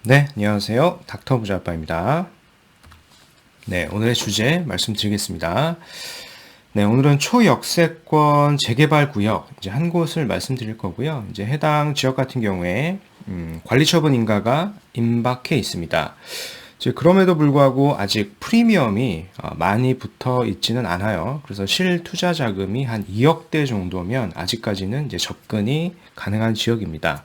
네, 안녕하세요. 닥터 부자아빠입니다. 네, 오늘의 주제 말씀드리겠습니다. 네, 오늘은 초역세권 재개발 구역 이제 한 곳을 말씀드릴 거고요. 이제 해당 지역 같은 경우에 관리처분 인가가 임박해 있습니다. 이제 그럼에도 불구하고 아직 프리미엄이 많이 붙어 있지는 않아요. 그래서 실투자 자금이 한 2억대 정도면 아직까지는 이제 접근이 가능한 지역입니다.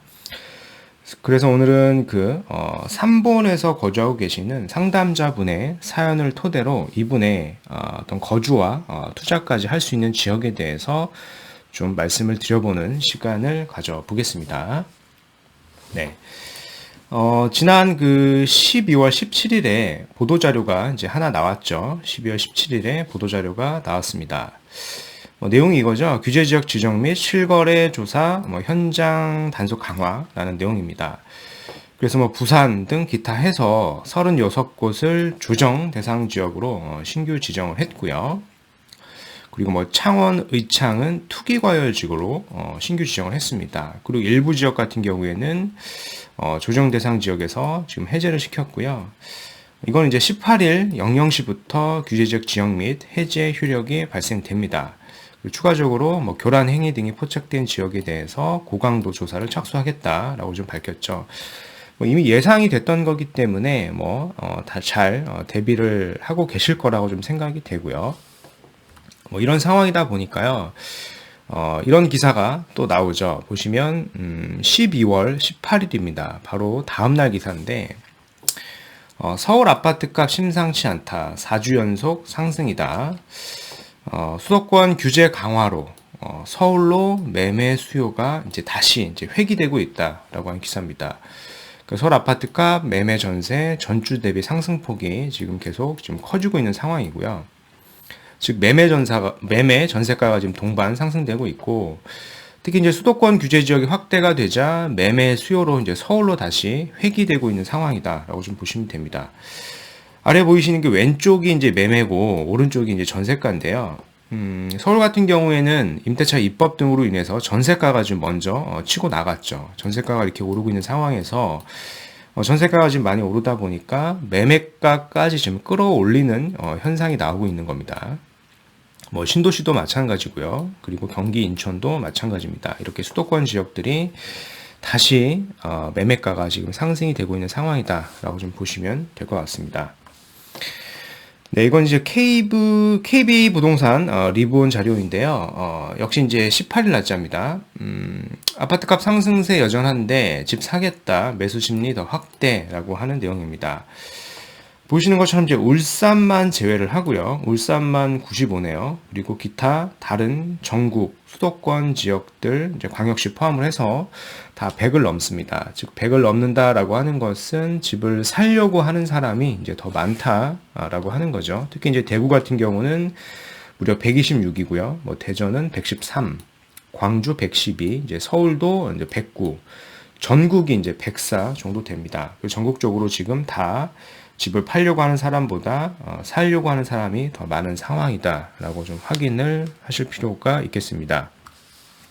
그래서 오늘은 3본에서 거주하고 계시는 상담자분의 사연을 토대로 이분의 어떤 거주와 투자까지 할 수 있는 지역에 대해서 좀 말씀을 드려보는 시간을 가져보겠습니다. 네. 지난 12월 17일에 보도자료가 이제 하나 나왔죠. 12월 17일에 보도자료가 나왔습니다. 내용이 이거죠. 규제지역 지정 및 실거래 조사, 현장 단속 강화라는 내용입니다. 그래서 부산 등 기타 해서 36곳을 조정 대상 지역으로 신규 지정을 했고요. 그리고 창원, 의창은 투기과열지구로 신규 지정을 했습니다. 그리고 일부 지역 같은 경우에는 조정 대상 지역에서 지금 해제를 시켰고요. 이건 이제 18일 00시부터 규제지역 지정 및 해제 효력이 발생됩니다. 추가적으로 교란 행위 등이 포착된 지역에 대해서 고강도 조사를 착수하겠다라고 좀 밝혔죠. 이미 예상이 됐던 거기 때문에 다 잘 대비를 하고 계실 거라고 좀 생각이 되고요. 이런 상황이다 보니까요. 이런 기사가 또 나오죠. 보시면 12월 18일입니다. 바로 다음날 기사인데 서울 아파트값 심상치 않다. 4주 연속 상승이다. 수도권 규제 강화로 서울로 매매 수요가 이제 다시 회귀되고 있다라고 하는 기사입니다. 서울 아파트값, 매매 전세, 전주 대비 상승폭이 지금 계속 좀 커지고 있는 상황이고요. 즉 매매 전세가가 지금 동반 상승되고 있고, 특히 이제 수도권 규제 지역이 확대가 되자 매매 수요로 이제 서울로 다시 회귀되고 있는 상황이다라고 좀 보시면 됩니다. 아래 보이시는 게 왼쪽이 이제 매매고 오른쪽이 이제 전세가인데요. 서울 같은 경우에는 임대차 입법 등으로 인해서 전세가가 좀 먼저 치고 나갔죠. 전세가가 이렇게 오르고 있는 상황에서 전세가가 지금 많이 오르다 보니까 매매가까지 좀 끌어올리는 현상이 나오고 있는 겁니다. 신도시도 마찬가지고요. 그리고 경기 인천도 마찬가지입니다. 이렇게 수도권 지역들이 다시 매매가가 지금 상승이 되고 있는 상황이다라고 좀 보시면 될 것 같습니다. 네, 이건 이제 KB 부동산 리본 자료인데요. 역시 이제 18일 날짜입니다. 아파트값 상승세 여전한데 집 사겠다, 매수 심리 더 확대라고 하는 내용입니다. 보시는 것처럼 이제 울산만 제외를 하고요. 울산만 95네요. 그리고 기타 다른 전국 수도권 지역들 이제 광역시 포함을 해서 다 100을 넘습니다. 즉 100을 넘는다라고 하는 것은 집을 살려고 하는 사람이 이제 더 많다라고 하는 거죠. 특히 이제 대구 같은 경우는 무려 126이고요. 대전은 113, 광주 112, 이제 서울도 이제 109, 전국이 이제 104 정도 됩니다. 전국적으로 지금 다 집을 팔려고 하는 사람보다 살려고 하는 사람이 더 많은 상황이다라고 좀 확인을 하실 필요가 있겠습니다.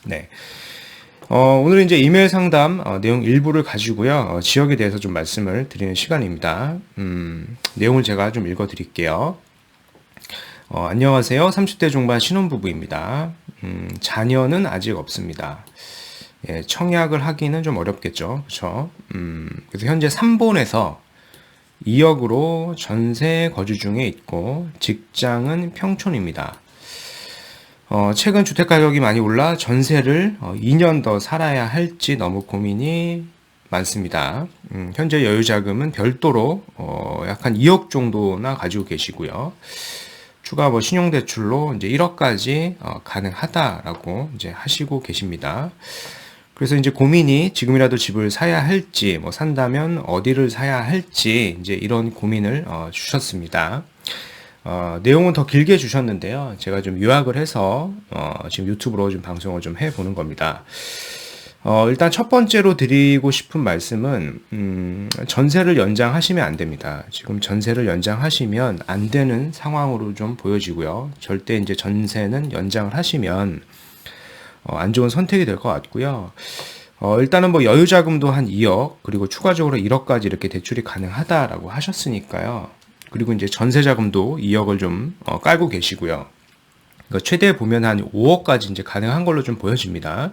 네. 오늘은 이제 이메일 상담 내용 일부를 가지고요. 지역에 대해서 좀 말씀을 드리는 시간입니다. 내용을 제가 좀 읽어 드릴게요. 안녕하세요. 30대 중반 신혼부부입니다. 자녀는 아직 없습니다. 예, 청약을 하기는 좀 어렵겠죠. 그렇죠? 그래서 현재 3본에서 2억으로 전세 거주 중에 있고 직장은 평촌입니다. 최근 주택 가격이 많이 올라 전세를 2년 더 살아야 할지 너무 고민이 많습니다. 현재 여유 자금은 별도로 약 한 2억 정도나 가지고 계시고요. 추가 신용대출로 이제 1억까지 가능하다라고 이제 하시고 계십니다. 그래서 이제 고민이 지금이라도 집을 사야 할지, 산다면 어디를 사야 할지, 이제 이런 고민을 주셨습니다. 내용은 더 길게 주셨는데요. 제가 좀 요약을 해서 지금 유튜브로 좀 방송을 좀 해보는 겁니다. 일단 첫 번째로 드리고 싶은 말씀은 전세를 연장하시면 안 됩니다. 지금 전세를 연장하시면 안 되는 상황으로 좀 보여지고요. 절대 이제 전세는 연장을 하시면 안 좋은 선택이 될 것 같고요. 일단은 뭐 여유 자금도 한 2억, 그리고 추가적으로 1억까지 이렇게 대출이 가능하다라고 하셨으니까요. 그리고 이제 전세 자금도 2억을 좀 깔고 계시고요. 그러니까 최대 보면 한 5억까지 이제 가능한 걸로 좀 보여집니다.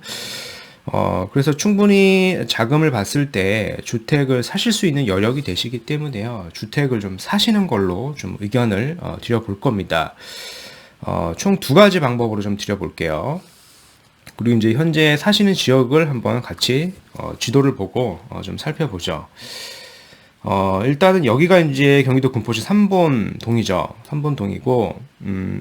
그래서 충분히 자금을 봤을 때 주택을 사실 수 있는 여력이 되시기 때문에요. 주택을 좀 사시는 걸로 좀 의견을 드려볼 겁니다. 총 두 가지 방법으로 좀 드려볼게요. 그리고 이제 현재 사시는 지역을 한번 같이 지도를 보고 좀 살펴보죠. 일단은 여기가 이제 경기도 군포시 삼본동이죠. 삼본동이고,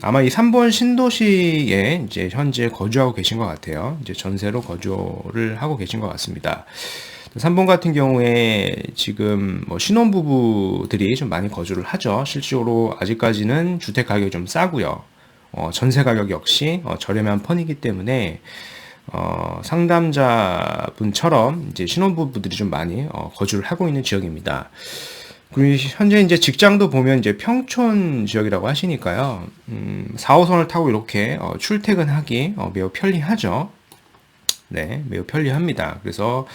아마 이 삼본 신도시에 이제 현재 거주하고 계신 것 같아요. 이제 전세로 거주를 하고 계신 것 같습니다. 삼본 같은 경우에 지금 뭐 신혼부부들이 좀 많이 거주를 하죠. 실질적으로 아직까지는 주택 가격이 좀 싸고요. 전세 가격 역시 저렴한 편이기 때문에 상담자분처럼 이제 신혼부부들이 좀 많이 거주를 하고 있는 지역입니다. 그리고 현재 이제 직장도 보면 이제 평촌 지역이라고 하시니까요. 4호선을 타고 이렇게 출퇴근하기 매우 편리하죠. 네, 매우 편리합니다. 그래서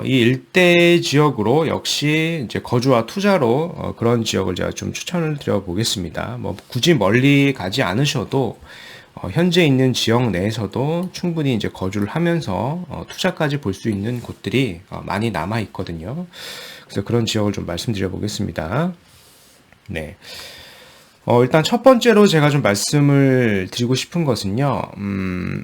이 일대 지역으로 역시 이제 거주와 투자로 그런 지역을 제가 좀 추천을 드려 보겠습니다. 뭐 굳이 멀리 가지 않으셔도 현재 있는 지역 내에서도 충분히 이제 거주를 하면서 투자까지 볼 수 있는 곳들이 많이 남아 있거든요. 그래서 그런 지역을 좀 말씀드려 보겠습니다. 네. 일단 첫 번째로 제가 좀 말씀을 드리고 싶은 것은요,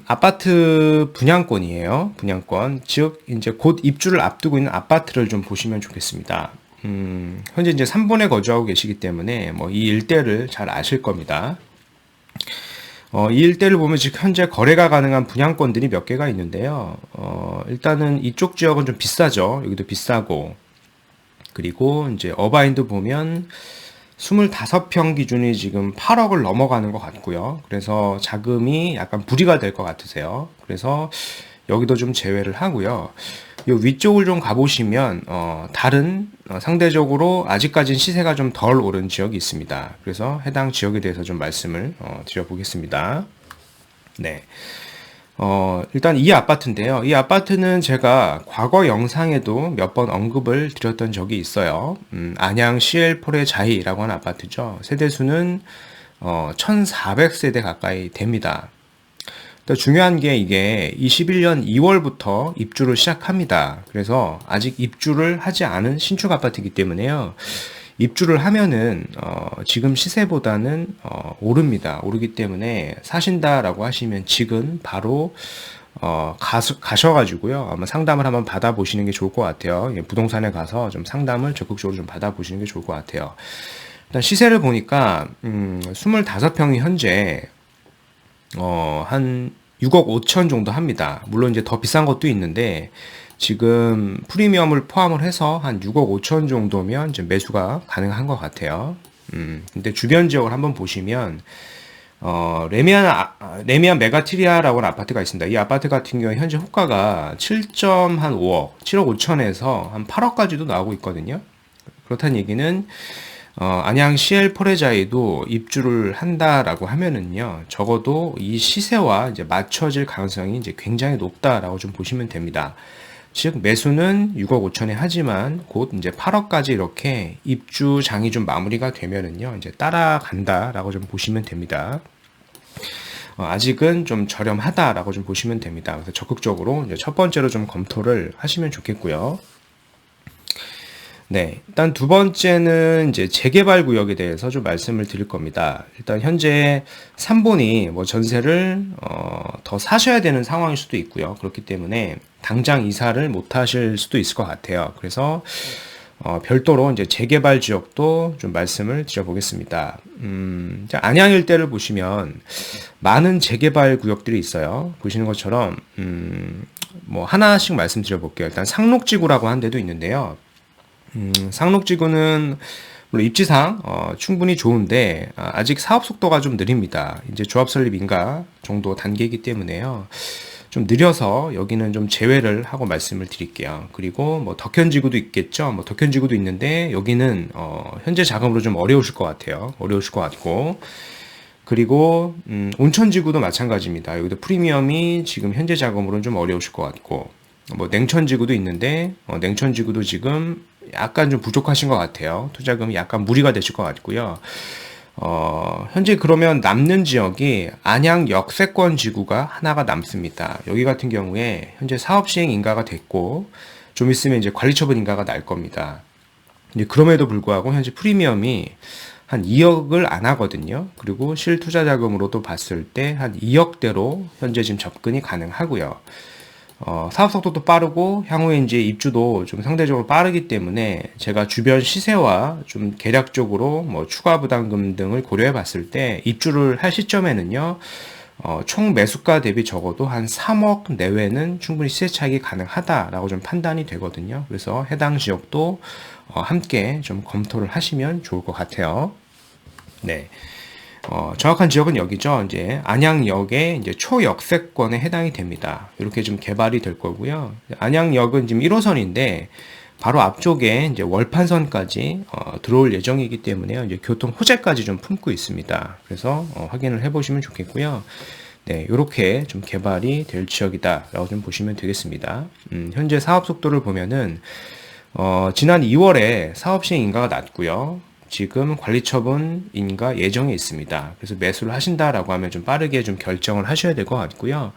아파트 분양권이에요. 분양권. 즉, 이제 곧 입주를 앞두고 있는 아파트를 좀 보시면 좋겠습니다. 현재 이제 3본에 거주하고 계시기 때문에 뭐 이 일대를 잘 아실 겁니다. 이 일대를 보면 지금 현재 거래가 가능한 분양권들이 몇 개가 있는데요. 일단은 이쪽 지역은 좀 비싸죠. 여기도 비싸고. 그리고 이제 어바인드 보면 25평 기준이 지금 8억을 넘어가는 것 같고요. 그래서 자금이 약간 무리가 될 것 같으세요. 그래서 여기도 좀 제외를 하고요. 이 위쪽을 좀 가보시면 다른 상대적으로 아직까지는 시세가 좀 덜 오른 지역이 있습니다. 그래서 해당 지역에 대해서 좀 말씀을 드려보겠습니다. 네. 일단 이 아파트인데요. 이 아파트는 제가 과거 영상에도 몇 번 언급을 드렸던 적이 있어요. 안양 CL4의 자이라고 하는 아파트죠. 세대수는 1400세대 가까이 됩니다. 중요한 게 이게 21년 2월부터 입주를 시작합니다. 그래서 아직 입주를 하지 않은 신축 아파트이기 때문에요. 입주를 하면은 지금 시세보다는 오릅니다. 오르기 때문에 사신다라고 하시면 지금 바로 가셔가지고요. 아마 상담을 한번 받아보시는 게 좋을 것 같아요. 부동산에 가서 좀 상담을 적극적으로 좀 받아보시는 게 좋을 것 같아요. 일단 시세를 보니까 25평이 현재 한 6억 5천 정도 합니다. 물론 이제 더 비싼 것도 있는데 지금 프리미엄을 포함을 해서 한 6억 5천 정도면 이제 매수가 가능한 것 같아요. 근데 주변 지역을 한번 보시면 레미안 메가티리아라고 하는 아파트가 있습니다. 이 아파트 같은 경우에 현재 호가가 7.5억, 7억 5천에서 한 8억까지도 나오고 있거든요. 그렇다는 얘기는 안양 CL 포레자이도 입주를 한다라고 하면은요, 적어도 이 시세와 이제 맞춰질 가능성이 이제 굉장히 높다라고 좀 보시면 됩니다. 즉, 매수는 6억 5천에 하지만 곧 이제 8억까지 이렇게 입주장이 좀 마무리가 되면은요, 이제 따라간다라고 좀 보시면 됩니다. 아직은 좀 저렴하다라고 좀 보시면 됩니다. 그래서 적극적으로 이제 첫 번째로 좀 검토를 하시면 좋겠고요. 네, 일단 두 번째는 이제 재개발 구역에 대해서 좀 말씀을 드릴 겁니다. 일단 현재 3본이 뭐 전세를 더 사셔야 되는 상황일 수도 있고요. 그렇기 때문에 당장 이사를 못 하실 수도 있을 것 같아요. 그래서 별도로 이제 재개발 지역도 좀 말씀을 드려보겠습니다. 안양 일대를 보시면 많은 재개발 구역들이 있어요. 보시는 것처럼 뭐 하나씩 말씀드려볼게요. 일단 상록지구라고 한 데도 있는데요. 상록지구는 물론 입지상 충분히 좋은데 아직 사업 속도가 좀 느립니다. 이제 조합 설립 인가 정도 단계이기 때문에요. 좀 느려서 여기는 좀 제외를 하고 말씀을 드릴게요. 그리고 뭐 덕현지구도 있겠죠. 뭐 덕현지구도 있는데 여기는 현재 자금으로 좀 어려우실 것 같아요. 어려우실 것 같고. 그리고 온천지구도 마찬가지입니다. 여기도 프리미엄이 지금 현재 자금으로는 좀 어려우실 것 같고. 뭐 냉천지구도 있는데 냉천지구도 지금 약간 좀 부족하신 것 같아요. 투자금이 약간 무리가 되실 것 같고요. 현재 그러면 남는 지역이 안양 역세권 지구가 하나가 남습니다. 여기 같은 경우에 현재 사업 시행 인가가 됐고 좀 있으면 이제 관리처분 인가가 날 겁니다. 근데 그럼에도 불구하고 현재 프리미엄이 한 2억을 안 하거든요. 그리고 실투자 자금으로도 봤을 때 한 2억대로 현재 지금 접근이 가능하고요. 사업 속도도 빠르고 향후에 이제 입주도 좀 상대적으로 빠르기 때문에 제가 주변 시세와 좀 계략적으로 뭐 추가 부담금 등을 고려해 봤을 때 입주를 할 시점에는요, 총 매수가 대비 적어도 한 3억 내외는 충분히 시세 차익이 가능하다라고 좀 판단이 되거든요. 그래서 해당 지역도 함께 좀 검토를 하시면 좋을 것 같아요. 네. 정확한 지역은 여기죠. 이제 안양역의 이제 초역세권에 해당이 됩니다. 이렇게 좀 개발이 될 거고요. 안양역은 지금 1호선인데 바로 앞쪽에 이제 월판선까지 들어올 예정이기 때문에요. 이제 교통 호재까지 좀 품고 있습니다. 그래서 확인을 해보시면 좋겠고요. 네, 이렇게 좀 개발이 될 지역이다라고 좀 보시면 되겠습니다. 현재 사업 속도를 보면은 지난 2월에 사업 시행 인가가 났고요. 지금 관리처분 인가 예정에 있습니다. 그래서 매수를 하신다라고 하면 좀 빠르게 좀 결정을 하셔야 될 것 같고요.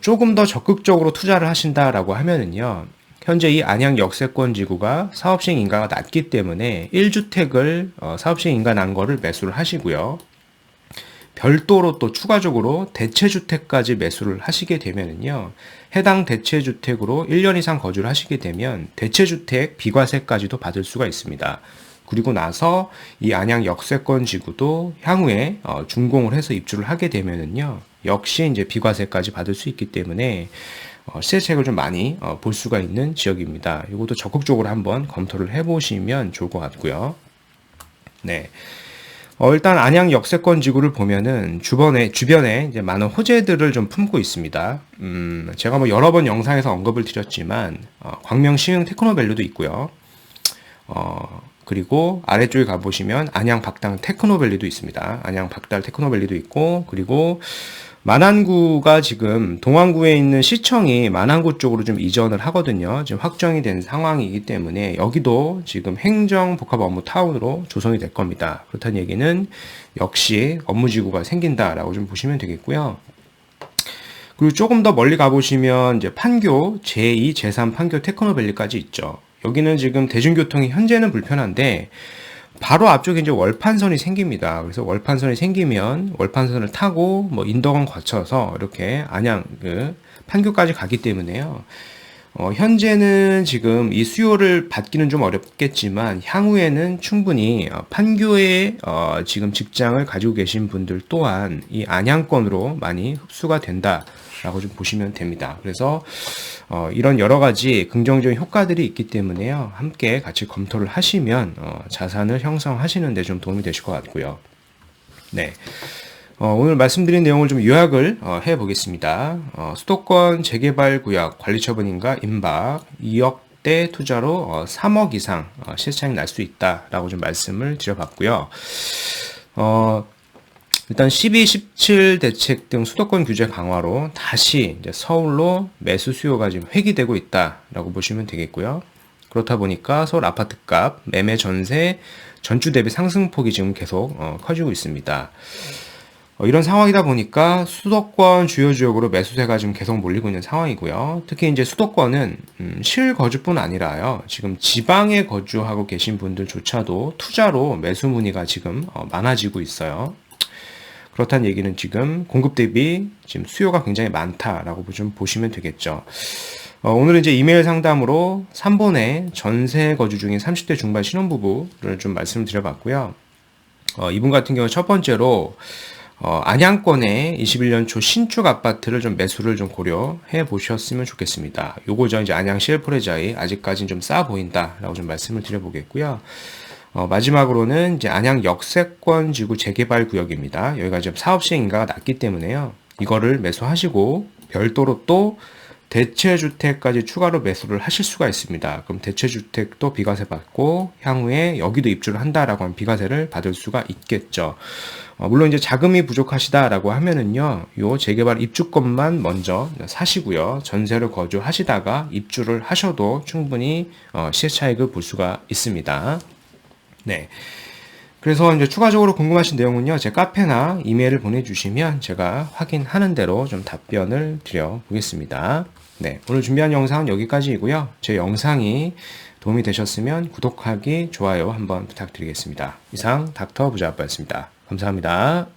조금 더 적극적으로 투자를 하신다라고 하면은요. 현재 이 안양 역세권 지구가 사업 시행 인가가 낮기 때문에 1주택을 사업 시행 인가 난 거를 매수를 하시고요. 별도로 또 추가적으로 대체주택까지 매수를 하시게 되면은요, 해당 대체주택으로 1년 이상 거주를 하시게 되면 대체주택 비과세까지도 받을 수가 있습니다. 그리고 나서 이 안양 역세권 지구도 향후에 준공을 해서 입주를 하게 되면은요, 역시 이제 비과세까지 받을 수 있기 때문에 시세책을 좀 많이 볼 수가 있는 지역입니다. 이것도 적극적으로 한번 검토를 해보시면 좋을 것 같고요. 네. 일단 안양 역세권 지구를 보면은 주변에 이제 많은 호재들을 좀 품고 있습니다. 제가 뭐 여러 번 영상에서 언급을 드렸지만, 광명 시흥 테크노밸리도 있고요. 그리고 아래쪽에 가보시면 안양 박당 테크노밸리도 있습니다. 안양 박달 테크노밸리도 있고, 그리고 만안구가 지금 동안구에 있는 시청이 만안구 쪽으로 좀 이전을 하거든요. 지금 확정이 된 상황이기 때문에 여기도 지금 행정복합업무타운으로 조성이 될 겁니다. 그렇다는 얘기는 역시 업무지구가 생긴다라고 좀 보시면 되겠고요. 그리고 조금 더 멀리 가보시면 이제 판교 제2, 제3 판교 테크노밸리까지 있죠. 여기는 지금 대중교통이 현재는 불편한데 바로 앞쪽에 이제 월판선이 생깁니다. 그래서 월판선이 생기면 월판선을 타고 뭐 인덕원 거쳐서 이렇게 안양 판교까지 가기 때문에요. 현재는 지금 이 수요를 받기는 좀 어렵겠지만 향후에는 충분히 판교에 지금 직장을 가지고 계신 분들 또한 이 안양권으로 많이 흡수가 된다라고 좀 보시면 됩니다. 그래서 이런 여러 가지 긍정적인 효과들이 있기 때문에요. 함께 같이 검토를 하시면 자산을 형성하시는 데 좀 도움이 되실 것 같고요. 네. 오늘 말씀드린 내용을 좀 요약을 해보겠습니다. 수도권 재개발 구역 관리처분인가 임박 2억대 투자로 3억 이상 시세차익 날 수 있다라고 좀 말씀을 드려봤고요. 일단 12, 17 대책 등 수도권 규제 강화로 다시 이제 서울로 매수 수요가 지금 회귀되고 있다라고 보시면 되겠고요. 그렇다 보니까 서울 아파트값, 매매 전세, 전주 대비 상승폭이 지금 계속 커지고 있습니다. 이런 상황이다 보니까 수도권 주요 지역으로 매수세가 지금 계속 몰리고 있는 상황이고요. 특히 이제 수도권은 실거주뿐 아니라요. 지금 지방에 거주하고 계신 분들조차도 투자로 매수 문의가 지금 많아지고 있어요. 그렇다는 얘기는 지금 공급 대비 지금 수요가 굉장히 많다라고 좀 보시면 되겠죠. 오늘은 이제 이메일 상담으로 3번에 전세 거주 중인 30대 중반 신혼부부를 좀 말씀드려봤고요. 이분 같은 경우 첫 번째로 안양권의 21년 초 신축 아파트를 좀 매수를 좀 고려해 보셨으면 좋겠습니다. 요거죠. 이제 안양 CL4레자이 아직까지는 좀 싸 보인다라고 좀 말씀을 드려보겠고요. 마지막으로는 이제 안양 역세권 지구 재개발 구역입니다. 여기가 지금 사업 시행 인가가 났기 때문에요. 이거를 매수하시고 별도로 또 대체주택까지 추가로 매수를 하실 수가 있습니다. 그럼 대체주택도 비과세 받고 향후에 여기도 입주를 한다라고 하면 비과세를 받을 수가 있겠죠. 물론 이제 자금이 부족하시다라고 하면은요, 요 재개발 입주권만 먼저 사시고요, 전세로 거주하시다가 입주를 하셔도 충분히 시세 차익을 볼 수가 있습니다. 네. 그래서 이제 추가적으로 궁금하신 내용은요, 제 카페나 이메일을 보내주시면 제가 확인하는 대로 좀 답변을 드려 보겠습니다. 네, 오늘 준비한 영상은 여기까지이고요. 제 영상이 도움이 되셨으면 구독하기, 좋아요 한번 부탁드리겠습니다. 이상 닥터 부자아빠였습니다. 감사합니다.